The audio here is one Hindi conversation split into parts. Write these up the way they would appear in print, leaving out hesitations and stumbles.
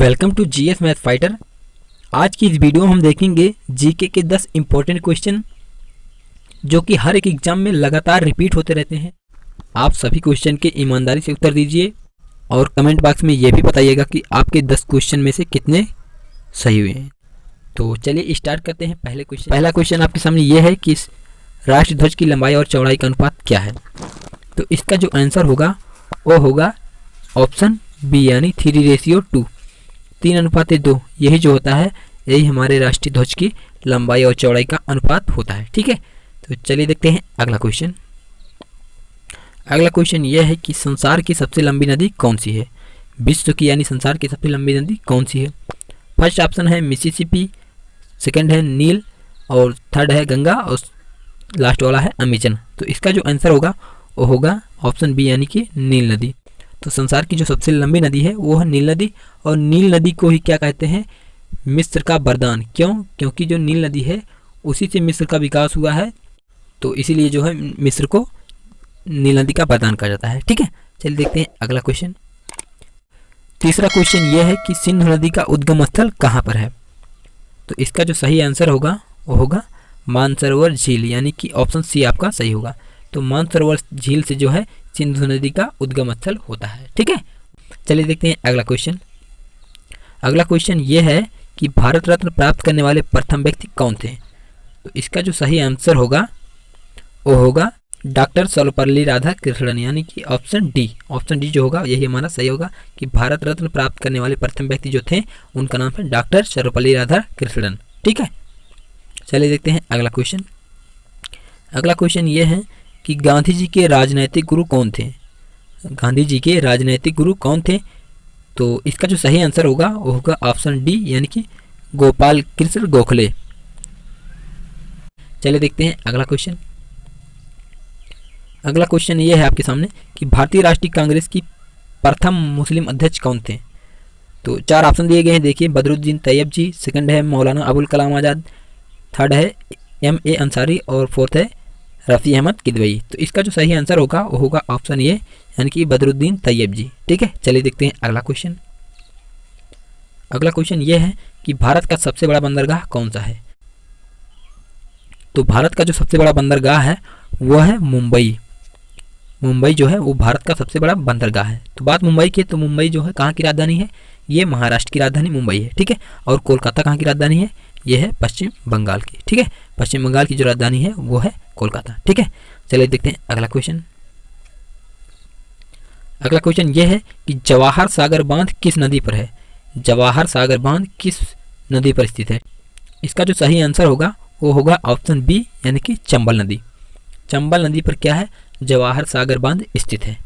Welcome to GS math fighter. आज की इस वीडियो में हम देखेंगे जीके के 10 इंपॉर्टेंट क्वेश्चन जो कि हर एक एग्जाम में लगातार रिपीट होते रहते हैं। आप सभी क्वेश्चन के ईमानदारी से उत्तर दीजिए और कमेंट बॉक्स में यह भी बताइएगा कि आपके 10 क्वेश्चन में से कितने सही हुए हैं। तो चलिए स्टार्ट करते हैं। पहला क्वेश्चन आपके सामने यह है कि राष्ट्र ध्वज की लंबाई और चौड़ाई का अनुपात क्या है। तो इसका जो आंसर होगा वो होगा ऑप्शन बी यानी 3:2, 3:2। यही जो होता है यही हमारे राष्ट्रीय ध्वज की लंबाई और चौड़ाई का अनुपात होता है। ठीक है, तो चलिए देखते हैं अगला क्वेश्चन। अगला क्वेश्चन यह है कि संसार की सबसे लंबी नदी कौन सी है। विश्व की यानी संसार की सबसे लंबी नदी कौन सी है। फर्स्ट ऑप्शन है मिसिसिपी, सेकंड है नील और थर्ड है गंगा और लास्ट वाला है अमेजन। तो इसका जो आंसर होगा वो होगा ऑप्शन बी यानी कि नील नदी। तो संसार की जो सबसे लंबी नदी है वो है नील नदी और नील नदी को ही क्या कहते हैं, मिस्र का वरदान। क्यों? क्योंकि जो नील नदी है उसी से मिस्र का विकास हुआ है, तो इसीलिए जो है मिस्र को नील नदी का वरदान कहा जाता है। ठीक है, चलिए देखते हैं अगला क्वेश्चन। तीसरा क्वेश्चन यह है कि सिंधु नदी का उद्गम स्थल कहाँ पर है। तो इसका जो सही आंसर होगा वो होगा मानसरोवर झील यानी कि ऑप्शन सी आपका सही होगा। तो मानसरोवर झील से जो है सिंधु नदी का उद्गम स्थल होता है। ठीक है, चलिए देखते हैं अगला क्वेश्चन। अगला क्वेश्चन यह है कि भारत रत्न प्राप्त करने वाले प्रथम व्यक्ति कौन थे। तो इसका जो सही आंसर होगा वो होगा डॉक्टर सर्वपल्ली राधाकृष्णन यानी कि ऑप्शन डी जो होगा यही हमारा सही होगा कि भारत रत्न प्राप्त करने वाले प्रथम व्यक्ति जो थे उनका नाम है डॉक्टर सर्वपल्ली राधाकृष्णन। ठीक है, चलिए देखते हैं अगला क्वेश्चन। अगला क्वेश्चन यह है कि गांधी जी के राजनैतिक गुरु कौन थे। गांधी जी के राजनैतिक गुरु कौन थे। तो इसका जो सही आंसर होगा वो होगा ऑप्शन डी यानी कि गोपाल कृष्ण गोखले। चलिए देखते हैं अगला क्वेश्चन। अगला क्वेश्चन ये है आपके सामने कि भारतीय राष्ट्रीय कांग्रेस की प्रथम मुस्लिम अध्यक्ष कौन थे। तो 4 ऑप्शन दिए गए हैं, देखिए बदरुद्दीन तैयब जी, सेकंड है मौलाना अबुल कलाम आज़ाद, थर्ड है M.A. अंसारी और फोर्थ है रफ़ी अहमद किदवई। तो इसका जो सही आंसर होगा वो होगा ऑप्शन ए यानी कि बदरुद्दीन तैयब जी। ठीक है, चलिए देखते हैं अगला क्वेश्चन। अगला क्वेश्चन ये है कि भारत का सबसे बड़ा बंदरगाह कौन सा है। तो भारत का जो सबसे बड़ा बंदरगाह है वो है मुंबई। मुंबई जो है वो भारत का सबसे बड़ा बंदरगाह है। तो बात मुंबई की, तो मुंबई जो है कहाँ की राजधानी है, ये महाराष्ट्र की राजधानी मुंबई है। ठीक है, और कोलकाता कहाँ की राजधानी है, ये है पश्चिम बंगाल की। ठीक है, पश्चिम बंगाल की जो राजधानी है वो है कोलकाता। ठीक है, चलिए देखते हैं अगला क्वेश्चन। अगला क्वेश्चन ये है कि जवाहर सागर बांध किस नदी पर है। जवाहर सागर बांध किस नदी पर स्थित है। इसका जो सही आंसर होगा वो होगा ऑप्शन बी यानी कि चंबल नदी। चंबल नदी पर क्या है, जवाहर सागर बांध स्थित है।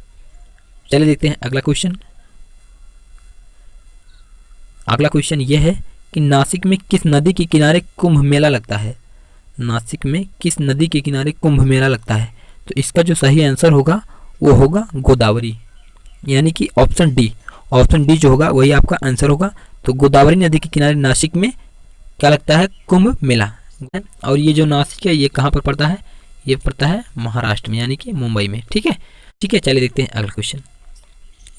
चलिए देखते हैं अगला क्वेश्चन। अगला क्वेश्चन यह है कि नासिक में किस नदी के किनारे कुंभ मेला लगता है। नासिक में किस नदी के किनारे कुंभ मेला लगता है। तो इसका जो सही आंसर होगा वो होगा गोदावरी यानी कि ऑप्शन डी जो होगा वही आपका आंसर होगा। तो गोदावरी नदी के किनारे नासिक में क्या लगता है, कुंभ मेला। और ये जो नासिक है ये कहाँ पर पड़ता है, ये पड़ता है महाराष्ट्र में यानी कि मुंबई में। ठीक है, चलिए देखते हैं अगला क्वेश्चन।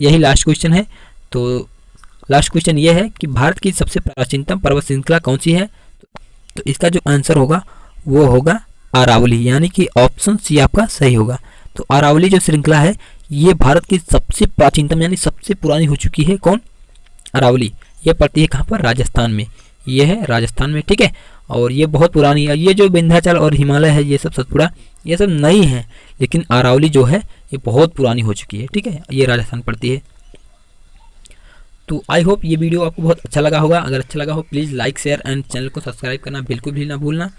यही लास्ट क्वेश्चन है। तो लास्ट क्वेश्चन ये है कि भारत की सबसे प्राचीनतम पर्वत श्रृंखला कौन सी है। तो इसका जो आंसर होगा वो होगा अरावली यानी कि ऑप्शन सी आपका सही होगा। तो अरावली जो श्रृंखला है ये भारत की सबसे प्राचीनतम यानी सबसे पुरानी हो चुकी है। कौन? अरावली। ये पड़ती है कहाँ पर, राजस्थान में। ये है राजस्थान में। ठीक है, और ये बहुत पुरानी है। ये जो विंध्याचल और हिमालय है ये सब सतपुड़ा ये सब नई है, लेकिन अरावली जो है ये बहुत पुरानी हो चुकी है। ठीक है, ये राजस्थान पड़ती है। तो आई होप ये वीडियो आपको बहुत अच्छा लगा होगा। अगर अच्छा लगा हो please like share and channel को सब्सक्राइब करना बिल्कुल भी ना भूलना।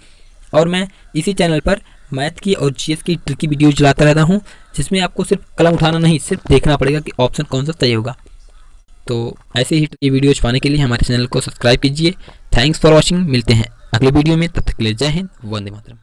और मैं इसी चैनल पर मैथ की और जीएस की ट्रिकी वीडियो चलाता रहता हूँ, जिसमें आपको सिर्फ कलम उठाना नहीं, सिर्फ देखना पड़ेगा कि ऑप्शन कौन सा सही होगा। तो ऐसे ही ट्रिकी वीडियोज पाने के लिए हमारे चैनल को सब्सक्राइब कीजिए। Thanks for watching. मिलते हैं अगले वीडियो में, तब तक के लिए जय हिंद, वंदे मातरम।